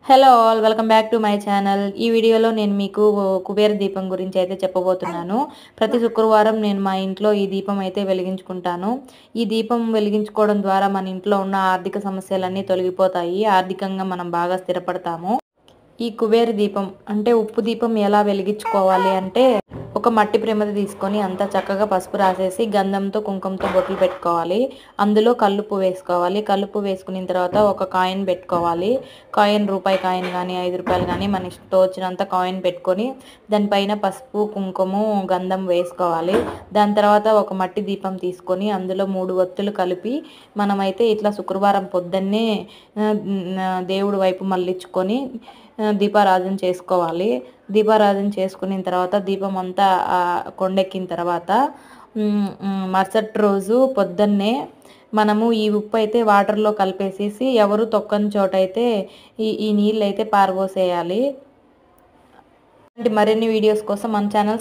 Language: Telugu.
Hello all welcome back to my channel. ఈ వీడియోలో నేను మీకు కుబేర దీపం గురించి అయితే చెప్పబోతున్నాను. ప్రతి శుక్రవారం నేను మా ఇంట్లో ఈ దీపం అయితే వెలిగించుకుంటాను. ఈ దీపం వెలిగించుకోవడం ద్వారా మన ఇంట్లో ఉన్న ఆర్థిక సమస్యలన్నీ తొలగిపోతాయి. ఆర్థికంగా మనం బాగా స్థిరపడతాము. ఈ కుబేర దీపం అంటే ఉప్పు దీపం ఎలా వెలిగించుకోవాలి అంటే ఒక మట్టి ప్రమిద తీసుకొని అంతా చక్కగా పసుపు రాసేసి గంధంతో కుంకుమతో బొట్లు పెట్టుకోవాలి. అందులో కల్లుప్పు వేసుకోవాలి. కల్లుప్పు వేసుకున్న తర్వాత ఒక కాయిన్ పెట్టుకోవాలి. కాయిన్ రూపాయి కాయిన్ కానీ 5 రూపాయలు కానీ మన ఇష్టం వచ్చినంత కాయిన్ పెట్టుకొని దానిపైన పసుపు కుంకుమ గంధం వేసుకోవాలి. దాని తర్వాత ఒక మట్టి దీపం తీసుకొని అందులో 3 ఒత్తులు కలిపి మనమైతే ఇట్లా శుక్రవారం పొద్దున్నే దేవుడి వైపు మళ్ళించుకొని దీపారాధన చేసుకోవాలి. దీపారాధన చేసుకున్న తర్వాత దీపం అంతా కొండెక్కిన తర్వాత మరుసటి రోజు పొద్దున్నే మనము ఈ ఉప్పు అయితే వాటర్లో కలిపేసేసి ఎవరు తొక్కని చోట అయితే ఈ నీళ్ళు అయితే పారబోసేయాలి. మరిన్ని వీడియోస్ కోసం మన ఛానల్